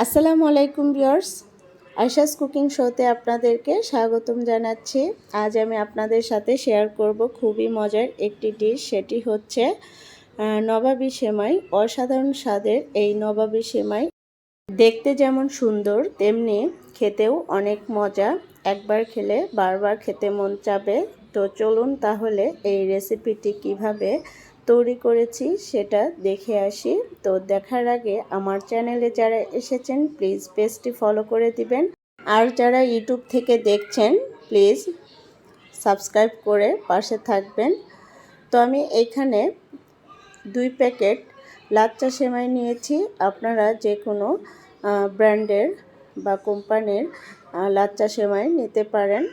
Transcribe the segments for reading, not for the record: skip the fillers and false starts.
আসসালামু আলাইকুম viewers, Ayesha's cooking শোতে আপনাদেরকে স্বাগতম জানাচ্ছি। আজ আমি আপনাদের সাথে শেয়ার করব খুবই মজার একটি ডিশ। সেটি হচ্ছে নবাবী সেমাই। অসাধারণ স্বাদের এই নবাবী সেমাই দেখতে যেমন সুন্দর তেমনি খেতেও অনেক মজা। একবার খেলে বারবার খেতে মন চাবে। তো চলুন তাহলে এই রেসিপিটি কিভাবে তৈরি করেছি সেটা দেখে আসি। তো দেখার আগে আমার চ্যানেলে যারা এসেছেন প্লিজ পেজটি ফলো করে দিবেন, আর যারা ইউটিউব থেকে দেখছেন প্লিজ সাবস্ক্রাইব করে পাশে থাকবেন। তো আমি এখানে 2 প্যাকেট লাচ্চা সেমাই নিয়েছি। আপনারা যে কোনো ব্র্যান্ডের বা কোম্পানির লাচ্চা সেমাই নিতে পারেন।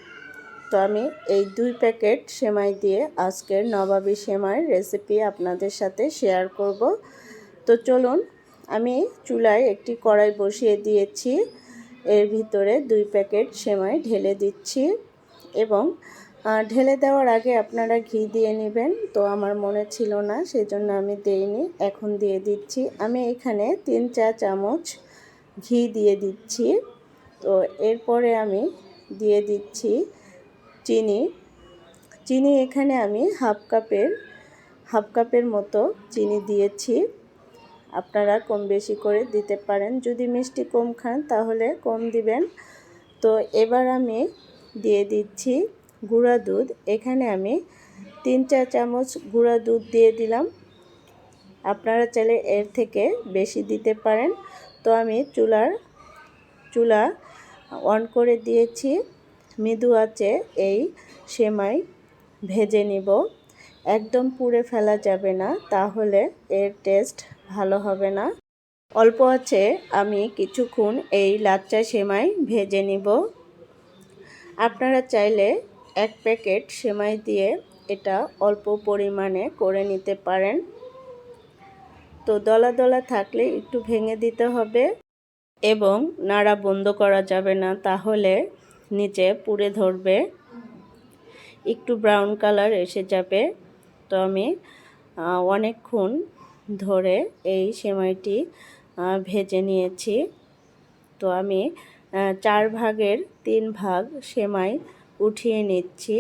তো আমি এই 2 প্যাকেট সেমাই দিয়ে আজকের নবাবী সেমাইয়ের রেসিপি আপনাদের সাথে শেয়ার করব। তো চলুন, আমি চুলায় একটি কড়াই বসিয়ে দিয়েছি। এর ভিতরে 2 প্যাকেট সেমাই ঢেলে দিচ্ছি এবং ঢেলে দেওয়ার আগে আপনারা ঘি দিয়ে নেবেন। তো আমার মনে ছিল না, সেজন্য আমি দেইনি, এখন দিয়ে দিচ্ছি। আমি এখানে 3-4 চামচ ঘি দিয়ে দিচ্ছি। তো এরপরে আমি দিয়ে দিচ্ছি চিনি এখানে আমি হাফ কাপের মতো চিনি দিয়েছি। আপনারা কম বেশি করে দিতে পারেন, যদি মিষ্টি কম খান তাহলে কম দিবেন। তো এবার আমি দিয়ে দিচ্ছি গুঁড়া দুধ। এখানে আমি 3-4 চামচ গুঁড়া দুধ দিয়ে দিলাম। আপনারা চাইলে এর থেকে বেশি দিতে পারেন। তো আমি চুলা অন করে দিয়েছি। মৃদু আঁচে এই সেমাই ভেজে নিব। একদম পুড়ে ফেলা যাবে না, তাহলে এর টেস্ট ভালো হবে না। অল্প আঁচে আমি কিছুক্ষণ এই লাচ্চা সেমাই ভেজে নিব। আপনারা চাইলে 1 প্যাকেট সেমাই দিয়ে এটা অল্প পরিমাণে করে নিতে পারেন। তো দলা দলা থাকলে একটু ভেঙে দিতে হবে এবং নাড়া বন্ধ করা যাবে না, তাহলে নিচে পুড়ে ধরবে, একটু ব্রাউন কালার এসে যাবে। তো আমি অনেকক্ষণ ধরে এই সেমাইটি ভেজে নিয়েছি। তো আমি 4 ভাগের 3 ভাগ সেমাই উঠিয়ে নিচ্ছি,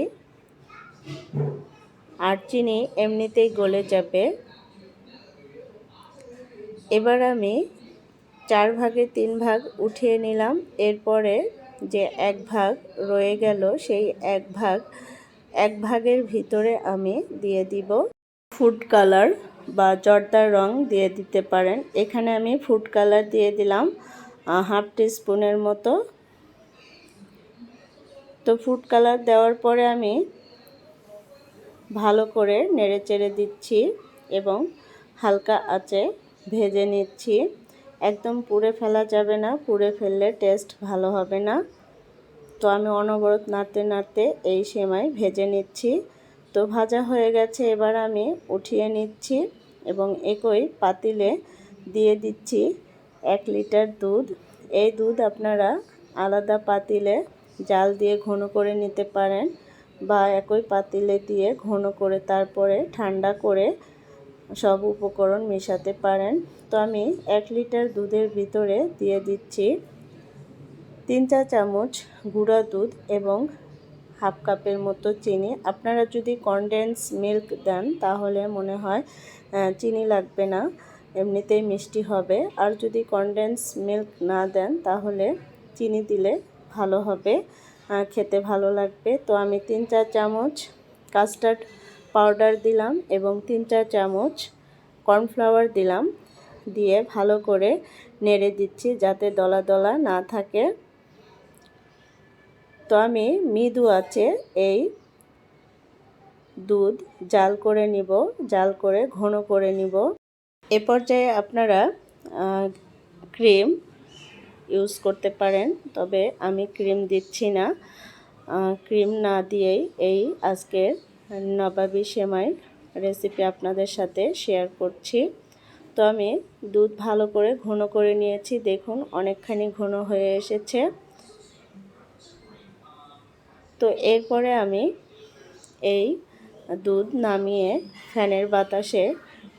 আর চিনি এমনিতেই গলে যাবে। এবার আমি 4 ভাগের 3 ভাগ উঠিয়ে নিলাম। এরপরে যে 1 ভাগ রয়ে গেল, সেই 1 ভাগের ভিতরে আমি দিয়ে দিব ফুড কালার বা জর্দার রং দিয়ে দিতে পারেন। এখানে আমি ফুড কালার দিয়ে দিলাম হাফ টিস্পুনের মতো। তো ফুড কালার দেওয়ার পরে আমি ভালো করে নেড়ে চেড়ে দিচ্ছি এবং হালকা আঁচে ভেজে নিচ্ছি। একদম পুড়ে ফেলা যাবে না, পুড়ে ফেললে টেস্ট ভালো হবে না। তো আমি অনবরত নাড়তে নাড়তে এই সেমাই ভেজে নিচ্ছি। তো ভাজা হয়ে গেছে, এবার আমি উঠিয়ে নিচ্ছি এবং একই পাতিলে দিয়ে দিচ্ছি 1 লিটার দুধ। এই দুধ আপনারা আলাদা পাতিলে জাল দিয়ে ঘন করে নিতে পারেন, বা একই পাতিলে দিয়ে ঘন করে তারপরে ঠান্ডা করে সব উপকরণ মেশাতে পারেন। তো আমি 1 লিটার দুধের ভিতরে দিয়ে দিচ্ছি 3-4 চামচ গুঁড়া দুধ এবং হাফ কাপের মতো চিনি। আপনারা যদি কনডেন্স মিল্ক দেন তাহলে মনে হয় চিনি লাগবে না, এমনিতেই মিষ্টি হবে। আর যদি কনডেন্স মিল্ক না দেন তাহলে চিনি দিলে ভালো হবে, খেতে ভালো লাগবে। তো আমি 3-4 চামচ কাস্টার্ড পাউডার দিলাম এবং 3-4 চামচ কর্নফ্লাওয়ার দিলাম। দিয়ে ভালো করে নেড়ে দিচ্ছি যাতে দলা দলা না থাকে। তো আমি মৃদু আঁচে এই দুধ জাল করে নিব, জাল করে ঘন করে নিব। এ পর্যায়ে আপনারা ক্রিম ইউজ করতে পারেন, তবে আমি ক্রিম দিচ্ছি না। ক্রিম না দিয়েই এই আজকের নবাবী সেমাই রেসিপি আপনাদের সাথে শেয়ার করছি। তো আমি দুধ ভালো করে ঘন করে নিয়েছি, দেখুন অনেকখানি ঘন হয়ে এসেছে। তো এরপরে আমি এই দুধ নামিয়ে ফ্যানের বাতাসে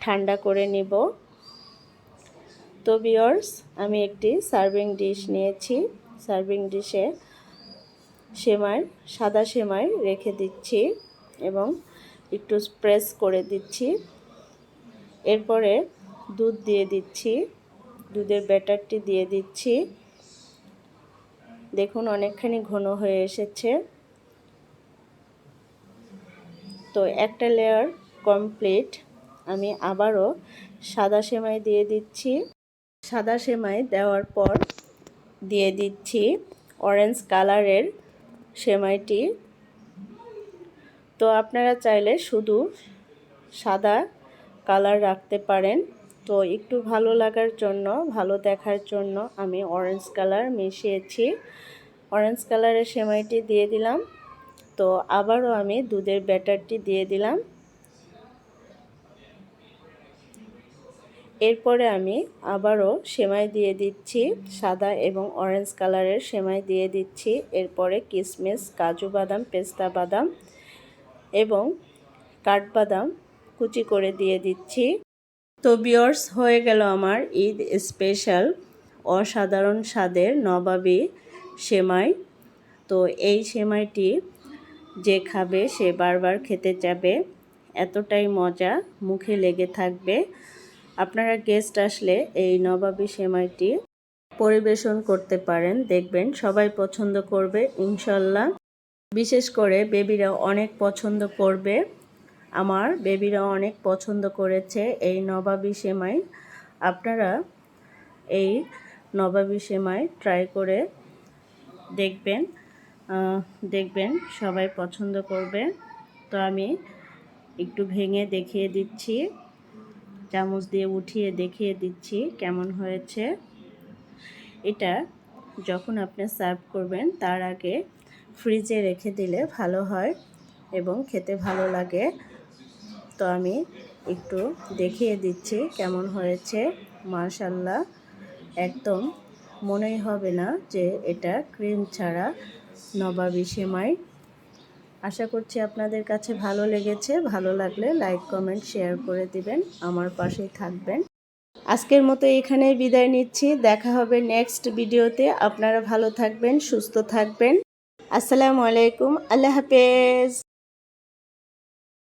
ঠান্ডা করে নিব। তো ভিউয়ার্স, আমি একটি সার্ভিং ডিশ নিয়েছি। সার্ভিং ডিশে সাদা সেমাই রেখে দিচ্ছি এবং একটু প্রেস করে দিচ্ছি। এরপরে দুধ দিয়ে দিচ্ছি, দুধের ব্যাটারটি দিয়ে দিচ্ছি। দেখুন অনেকখানি ঘন হয়ে এসেছে। তো একটা লেয়ার কমপ্লিট। আমি আবারও সাদা সেমাই দিয়ে দিচ্ছি। সাদা সেমাই দেওয়ার পর দিয়ে দিচ্ছি অরেঞ্জ কালারের সেমাইটি। তো আপনারা চাইলে শুধু সাদা কালার রাখতে পারেন। তো একটু ভালো লাগার জন্য, ভালো দেখার জন্য আমি অরেঞ্জ কালার মিশিয়েছি। অরেঞ্জ কালারের সেমাইটি দিয়ে দিলাম। তো আবারও আমি দুধের ব্যাটারটি দিয়ে দিলাম। এরপরে আমি আবারও সেমাই দিয়ে দিচ্ছি, সাদা এবং অরেঞ্জ কালারের সেমাই দিয়ে দিচ্ছি। এরপরে কিশমিশ, কাজু বাদাম, পেস্তা বাদাম এবং কাঠবাদাম কুচি করে দিয়ে দিচ্ছি। তো ভিউয়ার্স, হয়ে গেল আমার ঈদ স্পেশাল অসাধারণ স্বাদের নবাবী সেমাই। তো এই সেমাইটি যে খাবে সে বারবার খেতে চাবে, এতটাই মজা, মুখে লেগে থাকবে। আপনারা গেস্ট আসলে এই নবাবী সেমাইটি পরিবেশন করতে পারেন, দেখবেন সবাই পছন্দ করবে ইনশাল্লাহ। বিশেষ করে বেবিরা অনেক পছন্দ করবে। আমার বেবিরা অনেক পছন্দ করেছে এই নবাবী সেমাই। আপনারা এই নবাবী সেমাই ট্রাই করে দেখবেন সবাই পছন্দ করবে। তো আমি একটু ভেঙে দেখিয়ে দিচ্ছি, চামচ দিয়ে উঠিয়ে দেখিয়ে দিচ্ছি কেমন হয়েছে। এটা যখন আপনি সার্ভ করবেন তার আগে ফ্রিজে রেখে দিলে ভালো হয় এবং খেতে ভালো লাগে। তো আমি একটু দেখিয়ে দিচ্ছি কেমন হয়েছে। মাশাআল্লাহ, একদম মনেই হবে না যে এটা ক্রিম ছাড়া নবাবী সেমাই। আশা করছি আপনাদের কাছে ভালো লেগেছে। ভালো লাগলে লাইক, কমেন্ট, শেয়ার করে দিবেন, আমার পাশেই থাকবেন। আজকের মতো এখানেই বিদায় নিচ্ছি। দেখা হবে নেক্সট ভিডিওতে। আপনারা ভালো থাকবেন, সুস্থ থাকবেন। আসসালামু আলাইকুম, আল্লাহ হাফেজ।